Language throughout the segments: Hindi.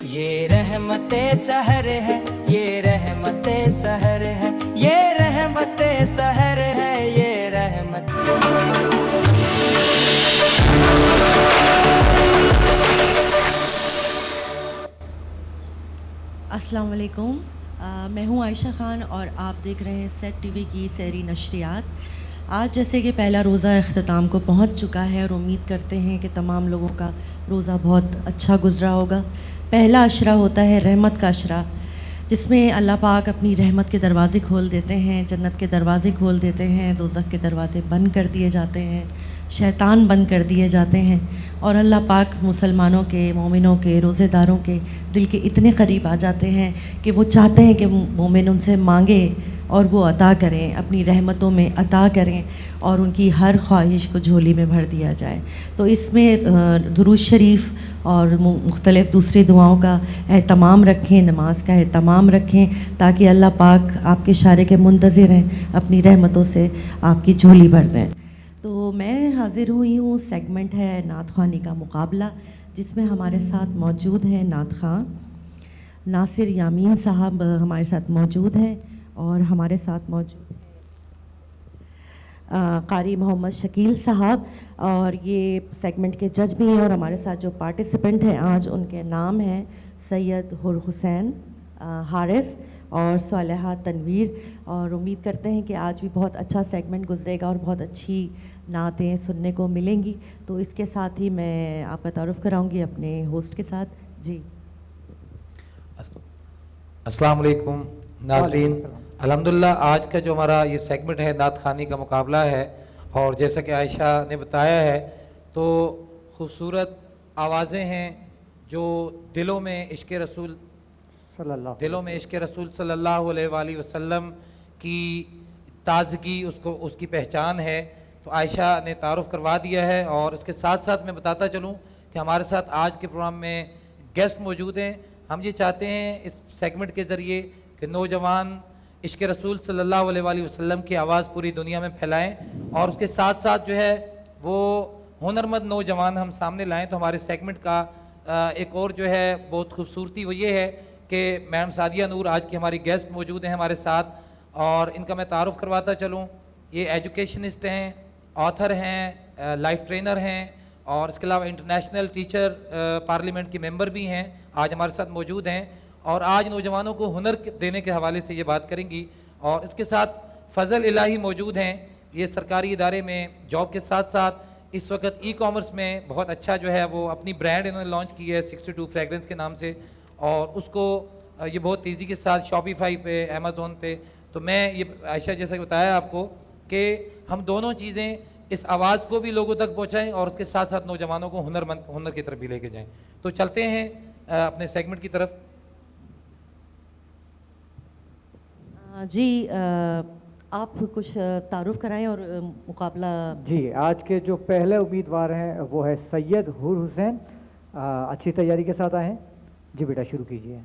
ये रहमते सहर है, ये रहमते सहर है, ये रहमते सहर है, ये रहमत। अस्सलाम वालेकुम। मैं हूं आयशा ख़ान और आप देख रहे हैं सेट टीवी की सहरी नशरियात। आज जैसे कि पहला रोज़ा अख्ताम को पहुंच चुका है और उम्मीद करते हैं कि तमाम लोगों का रोज़ा बहुत अच्छा गुज़रा होगा। पहला अशरा होता है रहमत का अशरा, जिसमें अल्लाह पाक अपनी रहमत के दरवाज़े खोल देते हैं, जन्नत के दरवाज़े खोल देते हैं, दोज़ख के दरवाज़े बंद कर दिए जाते हैं, शैतान बंद कर दिए जाते हैं और अल्लाह पाक मुसलमानों के, मोमिनों के, रोज़ेदारों के दिल के इतने करीब आ जाते हैं कि वो चाहते हैं कि मोमिन उनसे मांगे और वो अता करें, अपनी रहमतों में अता करें और उनकी हर ख्वाहिश को झोली में भर दिया जाए। तो इसमें दुरूद शरीफ और मुख्तलिफ़ दूसरी दुआओं का एहतमाम रखें, नमाज का एहतमाम रखें, ताकि अल्लाह पाक आपके इशारे के मुंतज़िर हैं, अपनी रहमतों से आपकी झोली भर दें। तो मैं हाज़िर हुई हूँ, सेगमेंट है नात ख़्वानी का मुकाबला, जिसमें हमारे साथ मौजूद हैं नात ख़ां नासिर यामीन साहब हमारे साथ मौजूद हैं और हमारे साथ मौजूद कारी मोहम्मद शकील साहब, और ये सेगमेंट के जज भी हैं। और हमारे साथ जो पार्टिसिपेंट हैं आज, उनके नाम हैं सैयद हुर हुसैन हारिस और सालेहा तनवीर। और उम्मीद करते हैं कि आज भी बहुत अच्छा सेगमेंट गुजरेगा और बहुत अच्छी नातें सुनने को मिलेंगी। तो इसके साथ ही मैं आपका तारुफ़ कराऊंगी अपने होस्ट के साथ। जी, अस्सलाम वालेकुम नाज़रीन। अल्हम्दुलिल्लाह आज का जो हमारा ये सेगमेंट है नात ख़ानी का मुकाबला है, और जैसा कि आयशा ने बताया है तो खूबसूरत आवाज़ें हैं जो दिलों में इश्क़ रसूल सल्लल्लाहु अलैहि वसल्लम की ताज़गी उसकी पहचान है। तो आयशा ने तारुफ़ करवा दिया है, और इसके साथ साथ मैं बताता चलूँ कि हमारे साथ आज के प्रोग्राम में गेस्ट मौजूद हैं। हम ये चाहते हैं इस सेगमेंट के ज़रिए कि नौजवान इश्क़ रसूल सल्लल्लाहु अलैहि वसल्लम की आवाज़ पूरी दुनिया में फैलाएं, और उसके साथ साथ जो है वो हुनरमंद नौजवान हम सामने लाएं। तो हमारे सेगमेंट का एक और जो है बहुत खूबसूरती वो ये है कि मैडम सादिया नूर आज की हमारी गेस्ट मौजूद हैं हमारे साथ, और इनका मैं तारुफ़ करवाता चलूँ। ये एजुकेशनिस्ट हैं, ऑथर हैं, लाइफ ट्रेनर हैं, और इसके अलावा इंटरनेशनल टीचर पार्लियामेंट के मेंबर भी हैं, आज हमारे साथ मौजूद हैं, और आज नौजवानों को हुनर देने के हवाले से ये बात करेंगी। और इसके साथ फ़ज़ल इलाही मौजूद हैं, ये सरकारी इदारे में जॉब के साथ साथ इस वक्त ई कॉमर्स में बहुत अच्छा जो है वो अपनी ब्रांड इन्होंने लॉन्च की है 62 फ्रेगरेंस के नाम से, और उसको ये बहुत तेज़ी के साथ शॉपिफाई पे, अमेज़ोन पे। तो मैं ये आयशा जैसा कि बताया आपको कि हम दोनों चीज़ें, इस आवाज़ को भी लोगों तक पहुँचाएँ और उसके साथ साथ नौजवानों को हुनर की तरफ भी लेके जाएँ। तो चलते हैं अपने सेगमेंट की तरफ। जी, आप कुछ तारुफ़ कराएं और मुकाबला। जी, आज के जो पहले उम्मीदवार हैं वो है सैयद हुर हुसैन। अच्छी तैयारी के साथ आए हैं जी। बेटा शुरू कीजिए।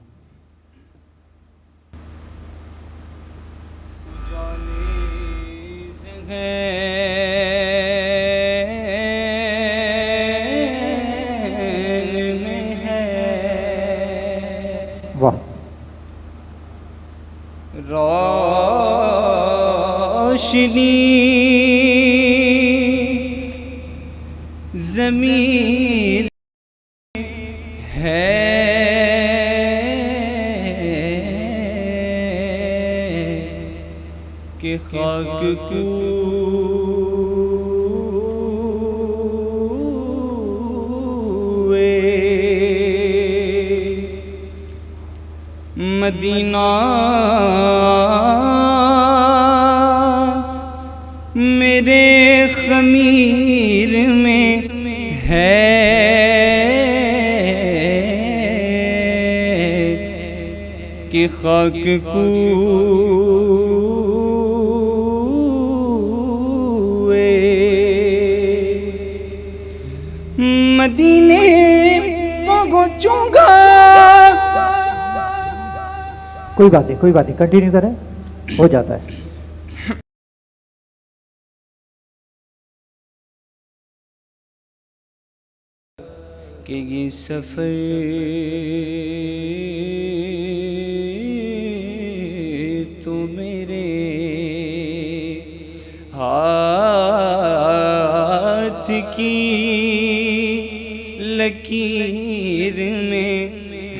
वाह, रोशनी ज़मीन है कि खाक कुए मदीना मेरे ख़मीर में है कि खाक कुए मदीने पहुँचूंगा। कोई बात नहीं, कंटिन्यू करें, हो जाता है। कि ये सफ़र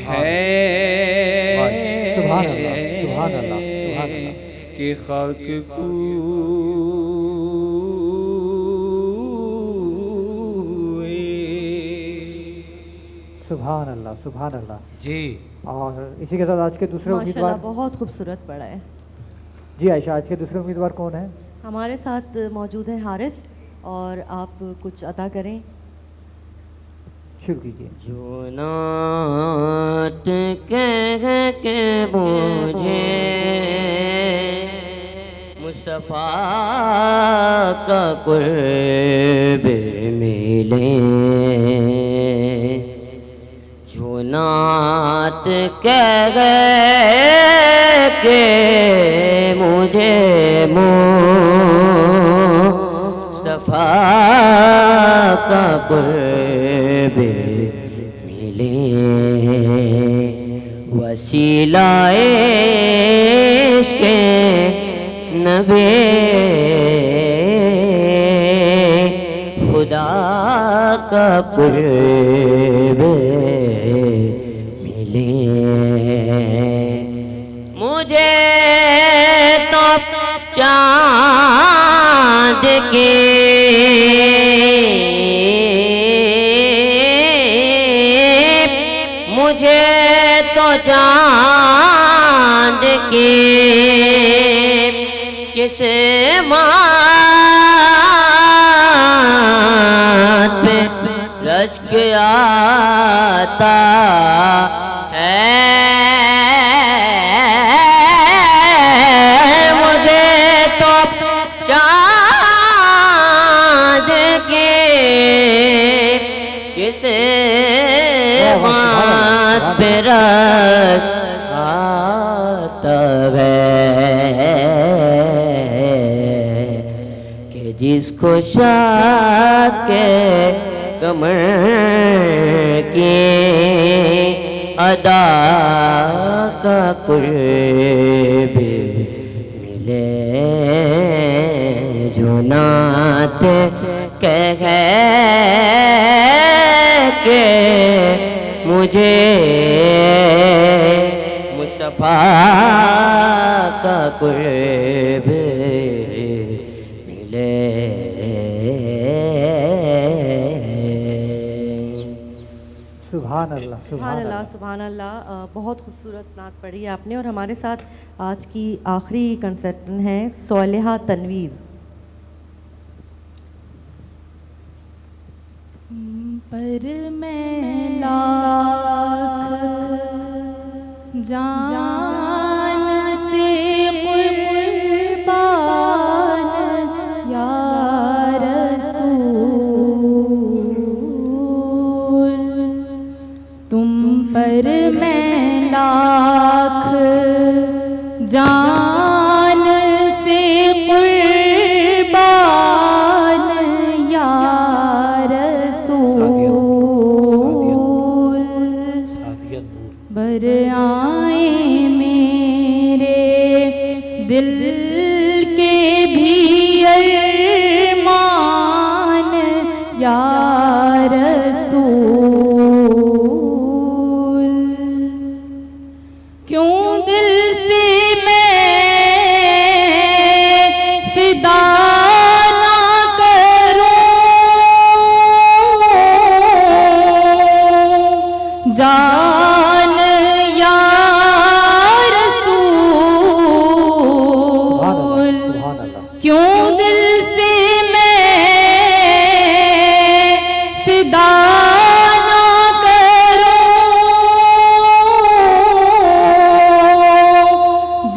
है सुभान अल्लाह, सुभान अल्लाह, सुभान अल्लाह। कि खाक सुभान अल्लाह, सुभान अल्लाह। जी। और इसी के साथ आज के दूसरे माशाल्लाह उम्मीदवार। बहुत खूबसूरत पढ़ा है। जी आयशा, आज के दूसरे उम्मीदवार कौन है? हमारे साथ मौजूद हैं हारिस, और आप कुछ अदा करें। शुरू कीजिए। जो नात कह के मुझे मुस्तफ़ा का कुर्ब मिले, जो नात कह के मुझे मुस्तफ़ा का कुर्ब मिले, वसीलाए इश्क़ नबी खुदा का कुर्ब मिले। मुझे तो चाँद के मुझे तो चाँद के किस मात पे रश्क आता है, मुझे तो चाँद के किस मात पे रश्क आता है, कि जिसको शाके कमर के अदा का कुर्ब मिले, जो नात कह के मुझे मुस्तफ़ा का कुर्ब मिले। सुभान अल्लाह, सुभान अल्लाह, सुभान अल्लाह। बहुत खूबसूरत नात पढ़ी है आपने। और हमारे साथ आज की आखिरी कंसर्टेंट हैं सोलेहा तनवीर। पर मैं लाख जान से कुर्बान या रसूल, तुम पर मैं लाख जान से कुर्बान या बर आए मेरे दिल के भी अरमान या रसूल, क्यों दिल से मैं फिदा ना करूं, जान या रसूल, क्यों दिल से मैं फिदा ना करूं,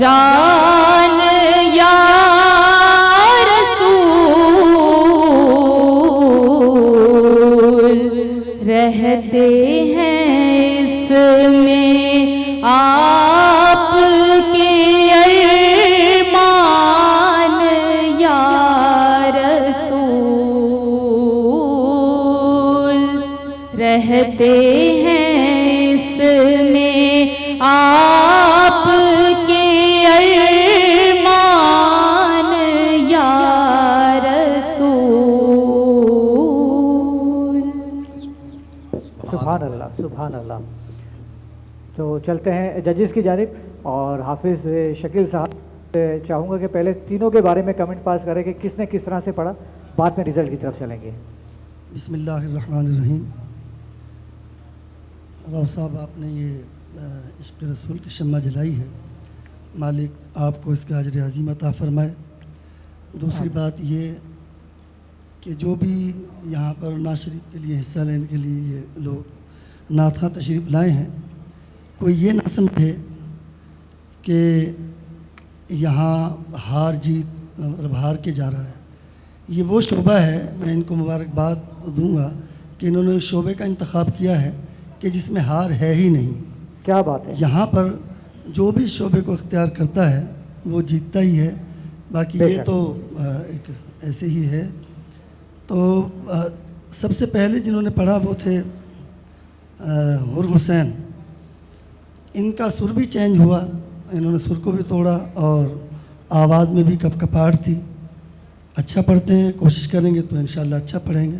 जान या रसूल, रहते हैं इसमें आपके अरमान या रसूल, रहते हैं इसमें आपके अरमान या रसूल। सुभान अल्लाह, सुभान अल्लाह। तो चलते हैं जजेस की जानिब और हाफिज़ शकील साहब से चाहूँगा कि पहले तीनों के बारे में कमेंट पास करें कि किसने किस तरह से पढ़ा, बाद में रिज़ल्ट की तरफ चलेंगे। बिस्मिल्लाहिर्रहमानिर्रहीम। राव साहब, आपने ये इश्क़ रसूल की शम्मा जलाई है, मालिक आपको इसका अजर अज़ीम अता फ़रमाए। दूसरी बात ये कि जो भी यहाँ पर नात शरीफ के लिए हिस्सा लेने के लिए ये लोग नात ख़ां तशरीफ़ लाए हैं, कोई ये ना समझे कि यहाँ हार जीत मतलब हार के जा रहा है। ये वो शोबा है, मैं इनको मुबारकबाद दूंगा कि इन्होंने उस शोबे का इंतखाब किया है कि जिसमें हार है ही नहीं। क्या बात है। यहाँ पर जो भी शोबे को इख्तियार करता है वो जीतता ही है, बाकी ये तो एक ऐसे ही है। तो सबसे पहले जिन्होंने पढ़ा वो थे हुर हुसैन। इनका सुर भी चेंज हुआ, इन्होंने सुर को भी तोड़ा और आवाज़ में भी कपकपाहट थी। अच्छा पढ़ते हैं, कोशिश करेंगे तो इंशाल्लाह अच्छा पढ़ेंगे।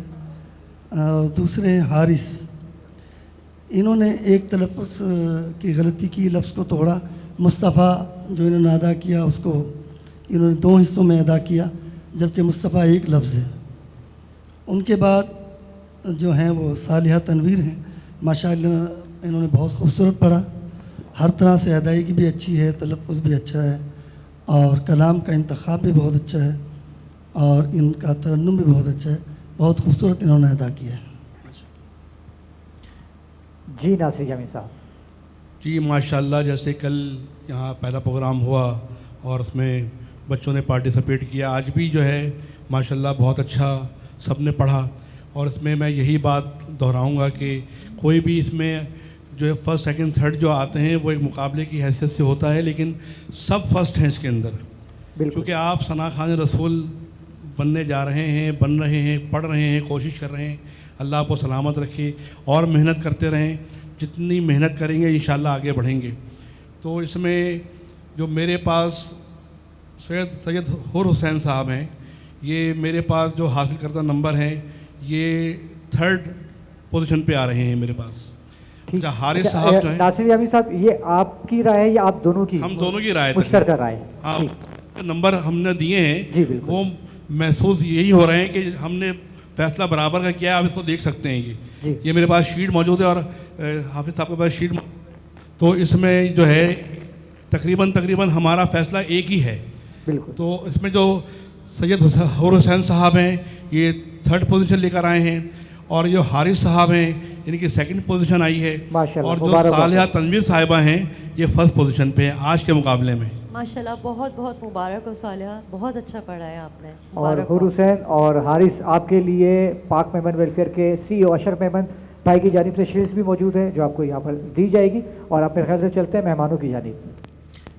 और दूसरे हैं हारिस। इन्होंने एक तलफ़्फ़ुज़ की गलती की, लफ्ज़ को तोड़ा। मुस्तफ़ा जो इन्होंने अदा किया उसको इन्होंने 2 हिस्सों में अदा किया, जबकि मुस्तफ़ा एक लफ्ज़ है। उनके बाद जो हैं वो सालिहा तनवीर हैं। माशाअल्लाह इन्होंने बहुत खूबसूरत पढ़ा, हर तरह से अदायगी भी अच्छी है, तलफ़्फ़ुज़ भी अच्छा है और कलाम का इंतखाब भी बहुत अच्छा है और इनका तरन्नुम भी बहुत अच्छा है। बहुत खूबसूरत इन्होंने अदा किया है। जी नासिर जमीन साहब। जी माशाल्लाह, जैसे कल यहाँ पहला प्रोग्राम हुआ और उसमें बच्चों ने पार्टिसिपेट किया, आज भी जो है माशाल्लाह बहुत अच्छा सब ने पढ़ा। और इसमें मैं यही बात दोहराऊंगा कि कोई भी इसमें जो है फर्स्ट सेकंड थर्ड जो आते हैं वो एक मुकाबले की हैसियत से होता है, लेकिन सब फर्स्ट हैं इसके अंदर, क्योंकि आप सना खान रसूल बनने जा रहे हैं, बन रहे हैं, पढ़ रहे हैं, कोशिश कर रहे हैं। अल्लाह आपको सलामत रखे और मेहनत करते रहें। जितनी मेहनत करेंगे इंशाल्लाह आगे बढ़ेंगे। तो इसमें जो मेरे पास सैयद हुर हुसैन साहब हैं, ये मेरे पास जो हासिल करता नंबर हैं ये 3rd पोजीशन पे आ रहे हैं मेरे पास। अच्छा, हारिस साहब जो हैं, नासिर जमीन साहब, ये आपकी राय है या आप दोनों की? हम दोनों की राय, मुश्तरका राय। हाँ, नंबर हमने दिए हैं वो महसूस यही हो रहे हैं कि हमने फैसला बराबर का किया है। आप इसको देख सकते हैं, ये मेरे पास शीट मौजूद है और हाफिज़ साहब के पास शीट। तो इसमें जो है तकरीबन हमारा फैसला एक ही है। बिल्कुल। तो इसमें जो सैयद हुर हुसैन साहब हैं ये 3rd पोजीशन लेकर आए हैं और जो हारिस साहब हैं इनकी 2nd पोजीशन आई है और जो सालिहा तनवीर साहिबा हैं ये 1st पोजीशन पे हैं आज के मुकाबले में। माशाल्लाह, बहुत बहुत मुबारक हो सालिहा, बहुत अच्छा पढ़ा है आपने। और हुर हुसैन और हारिस, आपके लिए पाक मेमन वेलफेयर के CEO अशरफ मेमन भाई की जानिब से शील्ड्स भी मौजूद है जो आपको यहाँ पर दी जाएगी। और आप मेरे ख्याल से चलते हैं मेहमानों की जानिब।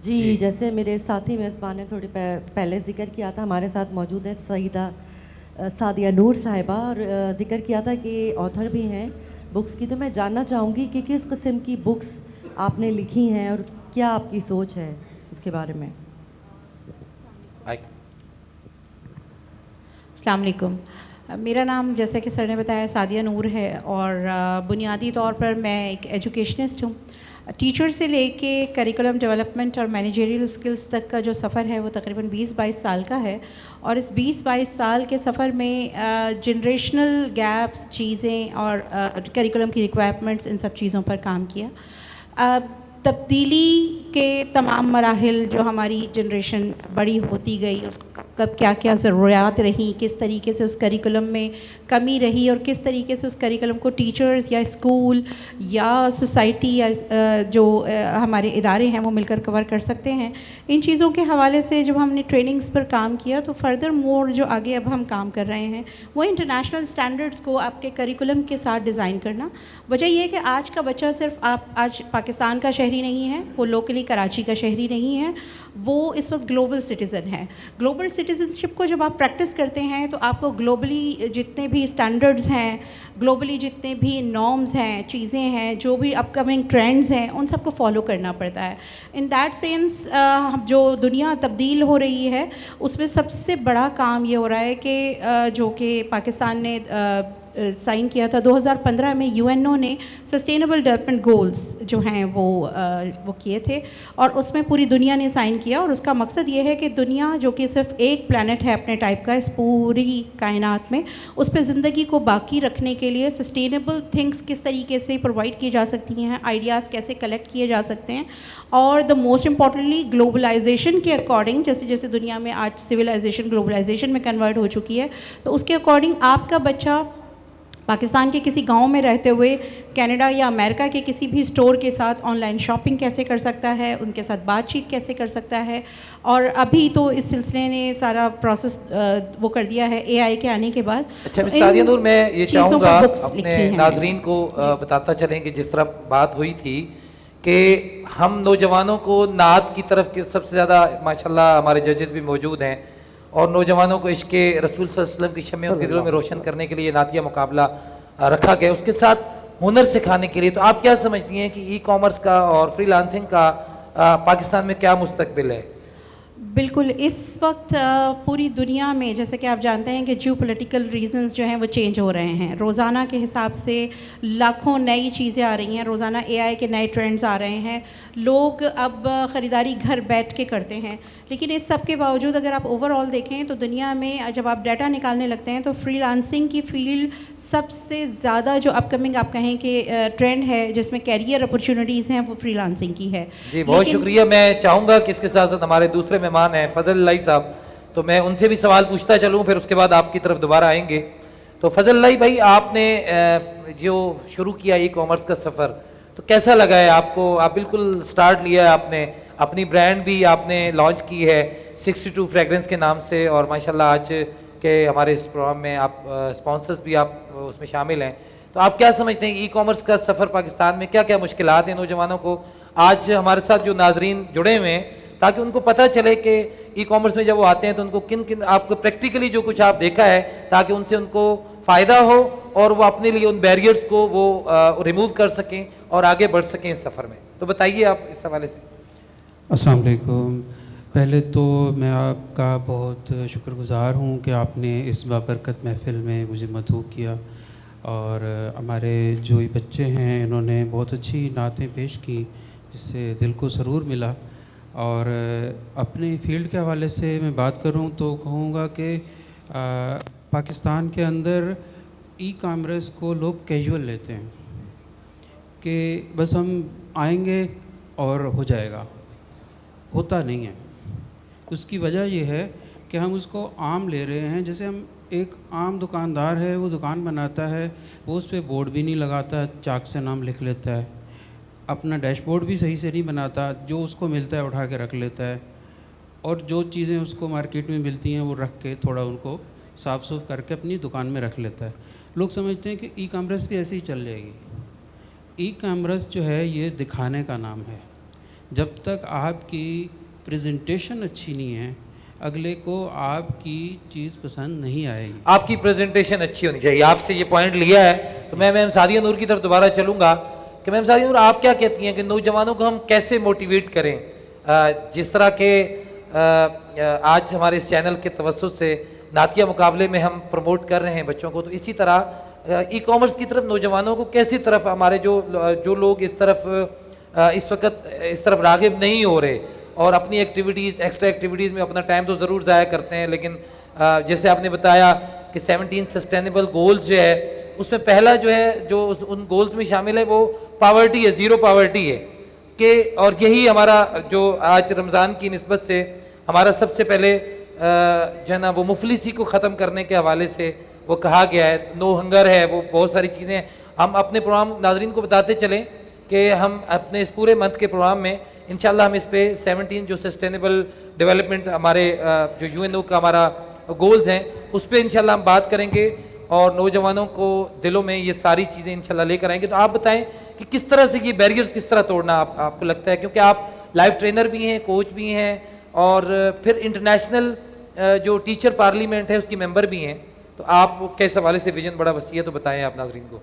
जी, जैसे मेरे साथी मेज़बान ने थोड़ी पहले जिक्र किया था, हमारे साथ मौजूद है सईदा सादिया नूर साहिबा और जिक्र किया था कि ऑथर भी हैं बुक्स की। तो मैं जानना चाहूँगी कि किस किस्म की बुक्स आपने लिखी हैं और क्या आपकी सोच है उसके बारे में। अस्सलाम वालेकुम। मेरा नाम जैसे कि सर ने बताया सादिया नूर है और बुनियादी तौर पर मैं एक एजुकेशनिस्ट हूँ। टीचर से लेके करिकुलम डेवलपमेंट और मैनेजरियल स्किल्स तक का जो सफ़र है वो तकरीबन 20-22 साल का है और इस 20-22 साल के सफ़र में जनरेशनल गैप्स चीज़ें और करिकुलम की रिक्वायरमेंट्स इन सब चीज़ों पर काम किया। तब्दीली के तमाम मराहिल जो हमारी जनरेशन बड़ी होती गई, उस कब क्या क्या ज़रूरियात रही, किस तरीके से उस करिकुलम में कमी रही और किस तरीके से उस करिकुलम को टीचर्स या स्कूल या सोसाइटी या जो हमारे इदारे हैं वो मिलकर कवर कर सकते हैं। इन चीज़ों के हवाले से जब हमने ट्रेनिंग्स पर काम किया तो फर्दर मोर जो आगे अब हम काम कर रहे हैं वो इंटरनेशनल स्टैंडर्ड्स को आपके करिकुलम के साथ डिज़ाइन करना। वजह यह है कि आज का बच्चा सिर्फ आज पाकिस्तान का शहरी नहीं है, वो लोकली कराची का शहरी नहीं है, वो इस वक्त ग्लोबल सिटीज़न है। ग्लोबल सिटीज़नशिप को जब आप प्रैक्टिस करते हैं तो आपको ग्लोबली जितने भी स्टैंडर्ड्स हैं, ग्लोबली जितने भी नॉर्म्स हैं, चीज़ें हैं, जो भी अपकमिंग ट्रेंड्स हैं, उन सबको फॉलो करना पड़ता है। इन दैट सेंस जो दुनिया तब्दील हो रही है उसमें सबसे बड़ा काम ये हो रहा है कि जो कि पाकिस्तान ने साइन किया था 2015 में। यूएनओ ने सस्टेनेबल डेवलपमेंट गोल्स जो हैं वो किए थे और उसमें पूरी दुनिया ने साइन किया, और उसका मकसद ये है कि दुनिया जो कि सिर्फ एक प्लैनेट है अपने टाइप का इस पूरी कायनात में, उस पर ज़िंदगी को बाकी रखने के लिए सस्टेनेबल थिंग्स किस तरीके से प्रोवाइड की जा सकती हैं, आइडियाज़ कैसे कलेक्ट किए जा सकते हैं, और द मोस्ट इम्पॉर्टेंटली ग्लोबलाइजेशन के अकॉर्डिंग, जैसे जैसे दुनिया में आज सिविलाइजेशन ग्लोबलाइजेशन में कन्वर्ट हो चुकी है, तो उसके अकॉर्डिंग आपका बच्चा पाकिस्तान के किसी गांव में रहते हुए कनाडा या अमेरिका के किसी भी स्टोर के साथ ऑनलाइन शॉपिंग कैसे कर सकता है, उनके साथ बातचीत कैसे कर सकता है। और अभी तो इस सिलसिले ने सारा प्रोसेस वो कर दिया है एआई के आने के बाद। अच्छा तो मिस सादिया नूर, मैं ये चाहूँगा लिखी अपने हैं नाजरीन को बताता चलें कि जिस तरह बात हुई थी कि हम नौजवानों को नात की तरफ के सबसे ज़्यादा माशाल्लाह हमारे जजेस भी मौजूद हैं, और नौजवानों को इश्क़ रसूल सल्लल्लाहु अलैहि वसल्लम की शम्में उनके दिलों में रोशन करने के लिए नातिया मुकाबला रखा गया, उसके साथ हुनर सिखाने के लिए। तो आप क्या समझती हैं कि ई कॉमर्स का और फ्रीलांसिंग का पाकिस्तान में क्या मुस्तकबिल है? बिल्कुल, इस वक्त पूरी दुनिया में जैसे कि आप जानते हैं कि जियो पॉलिटिकल रीजंस जो हैं वो चेंज हो रहे हैं। रोज़ाना के हिसाब से लाखों नई चीज़ें आ रही हैं, रोज़ाना एआई के नए ट्रेंड्स आ रहे हैं, लोग अब ख़रीदारी घर बैठ के करते हैं। लेकिन इस सब के बावजूद अगर आप ओवरऑल देखें तो दुनिया में जब आप डाटा निकालने लगते हैं तो फ्रीलांसिंग की फील्ड सबसे ज़्यादा जो अपकमिंग आप कहें कि ट्रेंड है जिसमें कैरियर अपॉर्चुनिटीज़ हैं वो फ्रीलांसिंग की है। जी बहुत शुक्रिया। मैं चाहूँगा कि इसके साथ साथ हमारे दूसरे मेहमान हैं फजल लाई साहब, तो मैं उनसे भी सवाल पूछता चलूँ, फिर उसके बाद आपकी तरफ दोबारा आएंगे। तो फजल लाई भाई, आपने जो शुरू किया ई कॉमर्स का सफ़र, तो कैसा लगा है आपको? आप बिल्कुल स्टार्ट लिया है आपने, अपनी ब्रांड भी आपने लॉन्च की है 62 फ्रेगरेंस के नाम से, और माशाल्लाह आज के हमारे इस प्रोग्राम में आप स्पॉन्सर्स भी आप उसमें शामिल हैं। तो आप क्या समझते हैं ई कॉमर्स का सफ़र पाकिस्तान में क्या क्या मुश्किलात हैं नौजवानों को? आज हमारे साथ जो नाजरीन जुड़े हुए हैं, ताकि उनको पता चले कि ई कॉमर्स में जब वो आते हैं तो उनको किन किन आपको प्रैक्टिकली जो कुछ आप देखा है, ताकि उनसे उनको फ़ायदा हो और वो अपने लिए उन बैरियर्स को वो रिमूव कर सकें और आगे बढ़ सकें इस सफ़र में। तो बताइए आप इस हवाले से। अस्सलाम वालेकुम। पहले तो मैं आपका बहुत शुक्रगुज़ार हूँ कि आपने इस बाबरकत महफ़िल में मुझे मदऊ किया, और हमारे जो ये बच्चे हैं इन्होंने बहुत अच्छी नातें पेश की जिससे दिल को सरूर मिला। और अपनी फ़ील्ड के हवाले से मैं बात करूं तो कहूँगा कि पाकिस्तान के अंदर ई कॉमर्स को लोग कैजुअल लेते हैं कि बस हम आएंगे और हो जाएगा, होता नहीं है। उसकी वजह यह है कि हम उसको आम ले रहे हैं। जैसे हम एक आम दुकानदार है, वो दुकान बनाता है, वो उस पर बोर्ड भी नहीं लगाता, चाक से नाम लिख लेता है, अपना डैशबोर्ड भी सही से नहीं बनाता, जो उसको मिलता है उठा के रख लेता है, और जो चीज़ें उसको मार्केट में मिलती हैं वो रख के थोड़ा उनको साफ़ सूफ करके अपनी दुकान में रख लेता है। लोग समझते हैं कि ई कॉमर्स भी ऐसे ही चल जाएगी। ई कॉमर्स जो है ये दिखाने का नाम है। जब तक आपकी प्रेजेंटेशन अच्छी नहीं है, अगले को आपकी चीज़ पसंद नहीं आएगी। आपकी प्रेजेंटेशन अच्छी होनी चाहिए, आपसे ये पॉइंट लिया है। तो मैं मैम सादिया नूर की तरफ दोबारा चलूँगा कि मैम सादिया नूर, आप क्या कहती हैं कि नौजवानों को हम कैसे मोटिवेट करें? जिस तरह के आज हमारे इस चैनल के तवज्जुह से नातिया मुकाबले में हम प्रमोट कर रहे हैं बच्चों को, तो इसी तरह ई कॉमर्स की तरफ नौजवानों को कैसी तरफ हमारे जो लोग इस तरफ इस वक्त इस तरफ राग़िब नहीं हो रहे और अपनी एक्टिविटीज़ एक्स्ट्रा एक्टिविटीज़ में अपना टाइम तो ज़रूर ज़ाया करते हैं, लेकिन जैसे आपने बताया कि 17 सस्टेनेबल गोल्स जो है उसमें पहला जो है जो उन गोल्स में शामिल है वो पावर्टी है, ज़ीरो पावर्टी है कि, और यही हमारा जो आज रमज़ान की निस्बत से हमारा सबसे पहले जो है ना वो मुफलिसी को ख़त्म करने के हवाले से वो कहा गया है, नो हंगर है, वो बहुत सारी चीज़ें हम अपने प्रोग्राम नाजरीन को बताते चलें कि हम अपने इस पूरे मंथ के प्रोग्राम में इंशाल्लाह हम इस पे 17 जो सस्टेनेबल डेवलपमेंट हमारे जो यूएनओ का हमारा गोल्स हैं उस पर इंशाल्लाह हम बात करेंगे और नौजवानों को दिलों में ये सारी चीज़ें इंशाल्लाह लेकर आएंगे। तो आप बताएं कि किस तरह से ये बैरियर्स किस तरह तोड़ना आपको लगता है, क्योंकि आप लाइफ ट्रेनर भी हैं, कोच भी हैं और फिर इंटरनेशनल जो टीचर पार्लियामेंट है उसकी मेंबर भी हैं, तो आप किस हवाले से विजन बड़ा वसी है, तो बताएं आप नाजरीन को।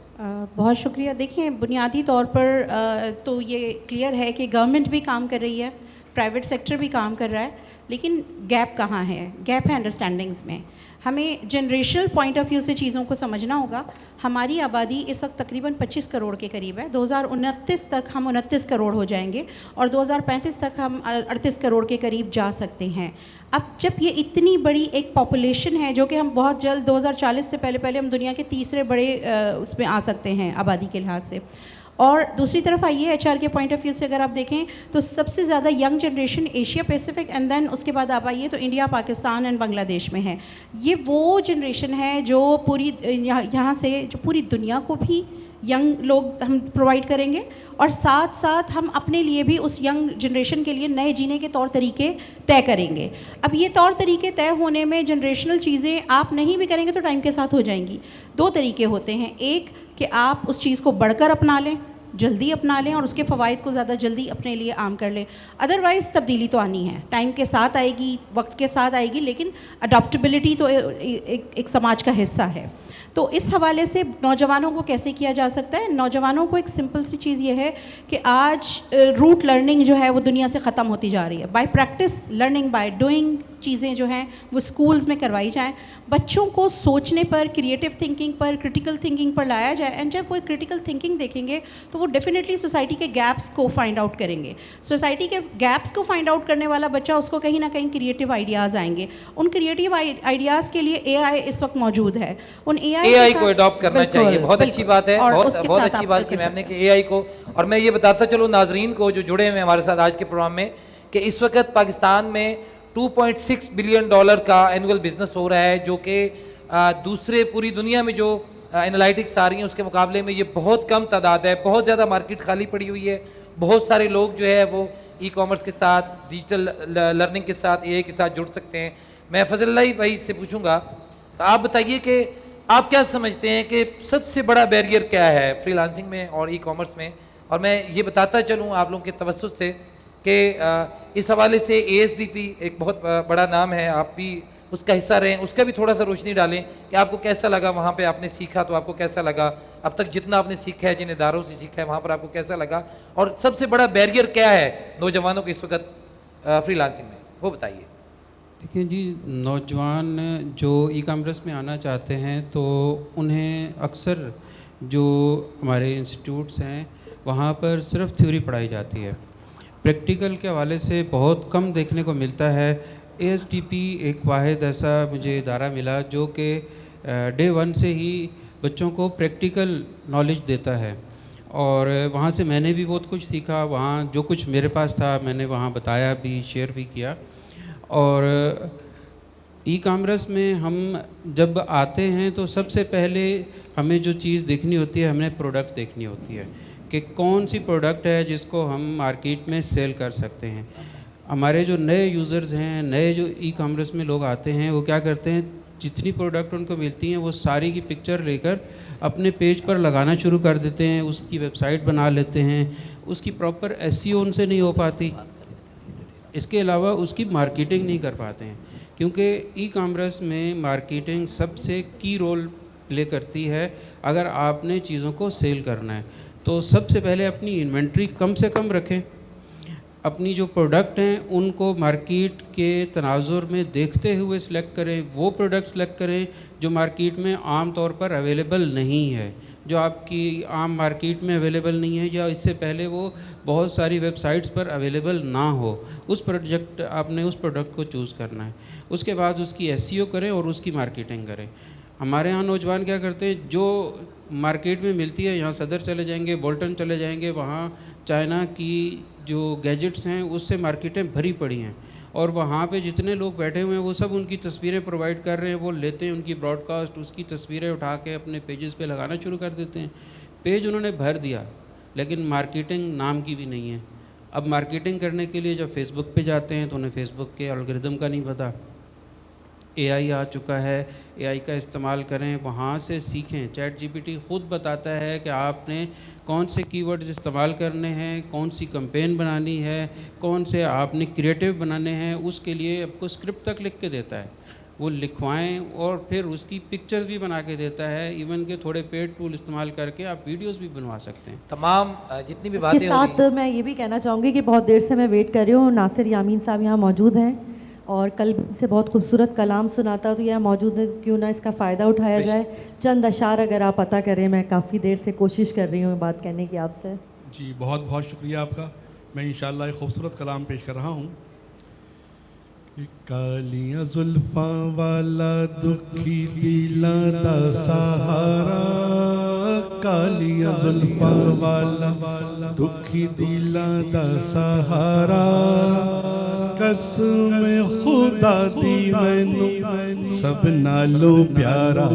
बहुत शुक्रिया। देखिए, बुनियादी तौर पर तो ये क्लियर है कि गवर्नमेंट भी काम कर रही है, प्राइवेट सेक्टर भी काम कर रहा है, लेकिन गैप कहाँ है? गैप है अंडरस्टैंडिंग्स में। हमें जनरेशनल पॉइंट ऑफ व्यू से चीज़ों को समझना होगा। हमारी आबादी इस वक्त तकरीबन 25 करोड़ के करीब है। 2029 तक हम 29 करोड़ हो जाएंगे और 2035 तक हम 38 करोड़ के करीब जा सकते हैं। अब जब ये इतनी बड़ी एक पॉपुलेशन है, जो कि हम बहुत जल्द 2040 से पहले हम दुनिया के तीसरे बड़े उसमें आ सकते हैं आबादी के लिहाज से। और दूसरी तरफ आइए एचआर के पॉइंट ऑफ व्यू से अगर आप देखें तो सबसे ज़्यादा young generation Asia Pacific and then उसके बाद आप आइए तो इंडिया, पाकिस्तान एंड बांग्लादेश में है। ये वो जनरेशन है जो पूरी यहाँ से जो पूरी दुनिया को भी यंग लोग हम प्रोवाइड करेंगे और साथ साथ हम अपने लिए भी उस यंग जनरेशन के लिए नए जीने के तौर तरीके तय करेंगे। अब ये तौर तरीके तय होने में जनरेशनल चीज़ें आप नहीं भी करेंगे तो टाइम के साथ हो जाएंगी। दो तरीके होते हैं, एक कि आप उस चीज़ को बढ़कर अपना लें, जल्दी अपना लें और उसके फ़वाइद को ज़्यादा जल्दी अपने लिए आम कर लें। अदरवाइज़ तब्दीली तो आनी है, टाइम के साथ आएगी, वक्त के साथ आएगी, लेकिन अडॉप्टेबिलिटी तो एक समाज का हिस्सा है। तो इस हवाले से नौजवानों को कैसे किया जा सकता है? नौजवानों को एक सिंपल सी चीज़ ये है कि आज रूट लर्निंग जो है वो दुनिया से ख़त्म होती जा रही है। Bye practice learning, by doing चीज़ें जो हैं वो स्कूल्स में करवाई जाएं। बच्चों को सोचने पर, क्रिएटिव थिंकिंग पर, क्रिटिकल थिंकिंग पर लाया जाए। एंड जब वो क्रिटिकल थिंकिंग देखेंगे तो वो डेफिनेटली सोसाइटी के गैप्स को फाइंड आउट करेंगे। सोसाइटी के गैप्स को फाइंड आउट करने वाला बच्चा, उसको कहीं ना कहीं क्रिएटिव आइडियाज़ आएंगे। उन क्रिएटिव आइडियाज़ के लिए AI इस वक्त मौजूद है। उन AI को अडॉप्ट करना चाहिए। बहुत अच्छी बात है, बहुत अच्छी बात की मैम ने कि AI को। और मैं ये बताता चलूँ नाजरीन को जो जुड़े हुए हमारे साथ आज के प्रोग्राम में कि इस वक्त पाकिस्तान में $2.6 बिलियन का एनुअल बिजनेस हो रहा है, जो कि दूसरे पूरी दुनिया में जो एनालिटिक्स आ रही हैं उसके मुकाबले में ये बहुत कम तादाद है। बहुत ज़्यादा मार्केट खाली पड़ी हुई है। बहुत सारे लोग जो है वो ई-कॉमर्स के साथ, डिजिटल लर्निंग के साथ, AI के साथ जुड़ सकते हैं। मैं फजल भाई से पूछूंगा, आप बताइए कि आप क्या समझते हैं कि सबसे बड़ा बैरियर क्या है फ्रीलांसिंग में और ई-कॉमर्स में? और मैं ये बताता चलूँ आप लोगों के तवज्जुह से कि इस हवाले से ASDP एक बहुत बड़ा नाम है, आप भी उसका हिस्सा रहें, उसका भी थोड़ा सा रोशनी डालें कि आपको कैसा लगा वहाँ पे आपने सीखा, तो आपको कैसा लगा अब तक जितना आपने सीखा है, जिन इदारों से सीखा है वहाँ पर आपको कैसा लगा, और सबसे बड़ा बैरियर क्या है नौजवानों को इस वक्त फ्रीलांसिंग में, वो बताइए। देखिए जी, नौजवान जो ई-कॉमर्स में आना चाहते हैं तो उन्हें अक्सर जो हमारे इंस्टीट्यूट्स हैं वहाँ पर सिर्फ थ्योरी पढ़ाई जाती है, प्रैक्टिकल के हवाले से बहुत कम देखने को मिलता है। ASDP एक वाहिद ऐसा मुझे इदारा मिला जो कि डे 1 से ही बच्चों को प्रैक्टिकल नॉलेज देता है और वहाँ से मैंने भी बहुत कुछ सीखा। वहाँ जो कुछ मेरे पास था मैंने वहाँ बताया भी, शेयर भी किया। और ई-कॉमर्स में हम जब आते हैं तो सबसे पहले हमें जो चीज़ देखनी होती है, हमें प्रोडक्ट देखनी होती है कि कौन सी प्रोडक्ट है जिसको हम मार्केट में सेल कर सकते हैं। हमारे जो नए यूज़र्स हैं, नए जो ई-कॉमर्स में लोग आते हैं, वो क्या करते हैं, जितनी प्रोडक्ट उनको मिलती हैं वो सारी की पिक्चर लेकर अपने पेज पर लगाना शुरू कर देते हैं, उसकी वेबसाइट बना लेते हैं। उसकी प्रॉपर SEO उनसे नहीं हो पाती, इसके अलावा उसकी मार्केटिंग नहीं कर पाते हैं, क्योंकि ई-कॉमर्स में मार्केटिंग सबसे की रोल प्ले करती है। अगर आपने चीज़ों को सेल करना है तो सबसे पहले अपनी इन्वेंट्री कम से कम रखें, अपनी जो प्रोडक्ट हैं उनको मार्केट के तनाजुर में देखते हुए सिलेक्ट करें। वो प्रोडक्ट सेलेक्ट करें जो मार्केट में आम तौर पर अवेलेबल नहीं है, जो आपकी आम मार्केट में अवेलेबल नहीं है या इससे पहले वो बहुत सारी वेबसाइट्स पर अवेलेबल ना हो। उस प्रोडक्ट को चूज़ करना है। उसके बाद उसकी SEO करें और उसकी मार्केटिंग करें। हमारे यहाँ नौजवान क्या करते हैं, जो मार्केट में मिलती है, यहाँ सदर चले जाएंगे, बोल्टन चले जाएंगे, वहाँ चाइना की जो गैजेट्स हैं उससे मार्केटें भरी पड़ी हैं और वहाँ पे जितने लोग बैठे हुए हैं वो सब उनकी तस्वीरें प्रोवाइड कर रहे हैं। वो लेते हैं उनकी ब्रॉडकास्ट, उसकी तस्वीरें उठा के अपने पेजेस पे लगाना शुरू कर देते हैं। पेज उन्होंने भर दिया लेकिन मार्केटिंग नाम की भी नहीं है। अब मार्केटिंग करने के लिए जब फेसबुक पे जाते हैं तो उन्हें फेसबुक के एल्गोरिदम का नहीं पता। AI आ चुका है, AI का इस्तेमाल करें, वहाँ से सीखें। ChatGPT ख़ुद बताता है कि आपने कौन से कीवर्ड्स इस्तेमाल करने हैं, कौन सी कैंपेन बनानी है, कौन से आपने क्रिएटिव बनाने हैं, उसके लिए आपको स्क्रिप्ट तक लिख के देता है। वो लिखवाएं और फिर उसकी पिक्चर्स भी बना के देता है। इवन के थोड़े पेड टूल इस्तेमाल करके आप वीडियोस भी बनवा सकते हैं। तमाम जितनी भी बातें साथ मैं ये भी कहना चाहूँगी कि बहुत देर से मैं वेट कर रही हूँ, नासिर यामीन साहब यहाँ मौजूद हैं और कल से बहुत खूबसूरत कलाम सुनाता, तो यह मौजूद है, क्यों ना इसका फ़ायदा उठाया जाए। चंद अशार अगर आप पता करें, मैं काफ़ी देर से कोशिश कर रही हूँ बात करने की आपसे। जी बहुत बहुत शुक्रिया आपका। मैं इंशाल्लाह एक खूबसूरत कलाम पेश कर रहा हूँ। कालियाँ जुल्फा वाला दुखी दिला दा सहारा, कालियाँ जुल्फा वाला दुखी दिला दा सहारा, कसम खुदा दी मैनू सब नालों प्यारा,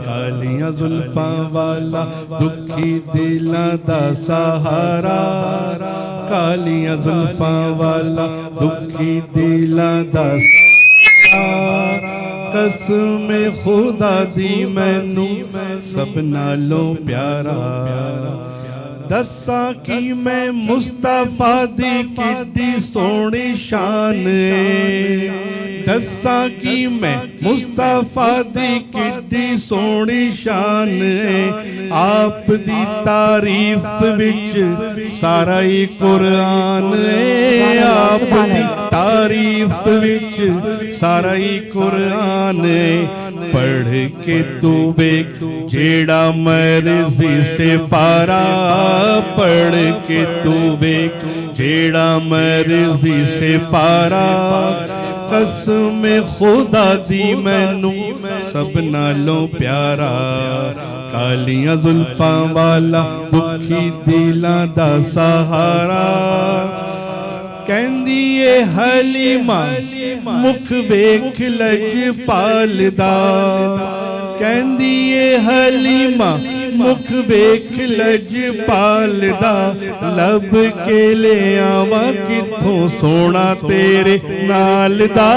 कालियाँ जुल्फा वाला दुखी दिला दा सहारा, कालियाँ जुल्फा वाला दुखी दिला दा सहारा, कसम खुदा दी मैनू सब नालों प्यारा, दसा की मैं मुस्तफा दी किड्डी सोहनी शान, दसा की मैं मुस्तफा दी किड्डी सोहनी शान, आप दी तारीफ विच सारा ही कुरान, आप दी तारीफ विच सारा ही कुरान, पढ़ के तू वेख जेड़ा मर्जी से पारा, पढ़ के तू वेख जेड़ा मर्जी से पारा, कसम खुदा दी मैनू सब नालों प्यारा, कालियाँ जुल्फां वाला दुखी दिलां दा सहारा, कहंदी ए हलीमा मुख वेख लजपाल दा, कहंदी ए हलीमा मुख वेख लजपाल दा, लब के ले आवा किथों सोना तेरे नाल दा,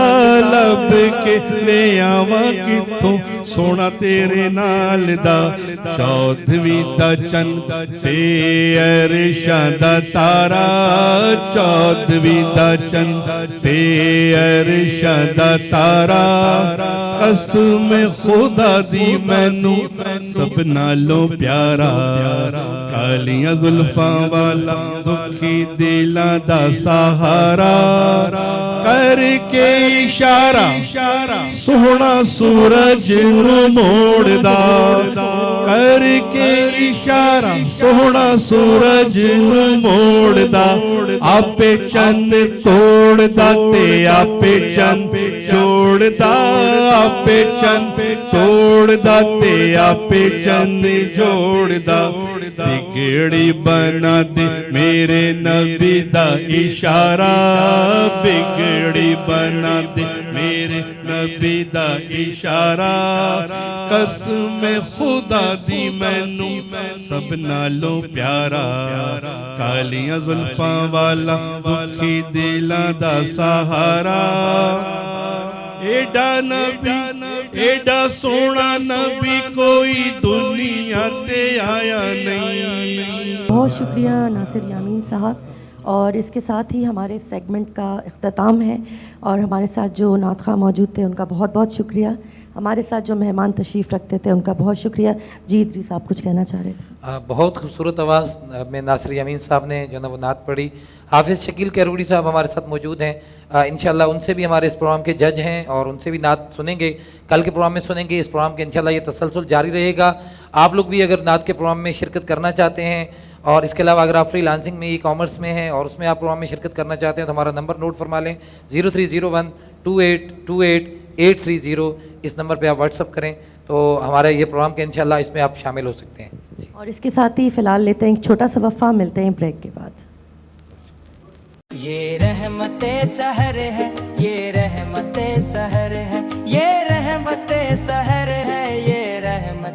लब के ले आवा किथों सोना तेरे नाल दा, चौदहवीं दा चंद ते अरशां दा तारा, चौदहवीं दा चंद ते अरशां दा तारा, कसम खुदा दी मैनू सब नालों प्यारा, कालियाँ जुल्फां वाला दुखी दिलां दा सहारा, करके इशारा सोहना सूरज नू मोड़दा, करके इशारा सोहना सूरज नू मोड़दा, आपे चंद तोड़दा ते आपे चंद जोड़दा, आपे चंद तोड़दा ते आपे चंद जोड़दा, बिगड़ी बना दे मेरे नबी दा इशारा, बिगड़ी बना दे मेरे नबी दा इशारा, कसम खुदा दी मैनू सब नालों प्यारा, कालियाँ जुल्फां वाला दुखी दिलां दा सहारा, एडा नबी एडा सोना नबी कोई दुनिया ते आया नहीं। बहुत शुक्रिया नासिर यामीन साहब। और इसके साथ ही हमारे सेगमेंट का इख्तिताम है, और हमारे साथ जो नातखा मौजूद थे उनका बहुत बहुत शुक्रिया, हमारे साथ जो मेहमान तशरीफ़ रखते थे उनका बहुत शुक्रिया। जी इदरीस आप कुछ कहना चाह रहे थे? बहुत खूबसूरत आवाज़ में नासिर यामीन साहब ने जो ना वो नात पढ़ी। हाफिज़ शकील कैरोड़ी साहब हमारे साथ मौजूद हैं, इंशाल्लाह उनसे भी हमारे इस प्रोग्राम के जज हैं और उनसे भी नात सुनेंगे, कल के प्रोग्राम में सुनेंगे। इस प्रोग्राम के इंशाल्लाह ये तसलसल जारी रहेगा। आप लोग भी अगर नात के प्रोग्राम में शिरकत करना चाहते हैं, और इसके अलावा अगर आप फ्रीलांसिंग में, ई कॉमर्स में हैं और उसमें आप प्रोग्राम में शिरकत करना चाहते हैं, तो हमारा नंबर नोट फरमा लें 0301282830। इस नंबर पे आप व्हाट्सअप करें तो हमारे ये प्रोग्राम के इंशाल्लाह इसमें आप शामिल हो सकते हैं। और इसके साथ ही फ़िलहाल लेते हैं एक छोटा सा वफ़ा, मिलते हैं ब्रेक के बाद। ये रहमते सहर है, ये रहमते सहर है, ये रहमते सहर है, ये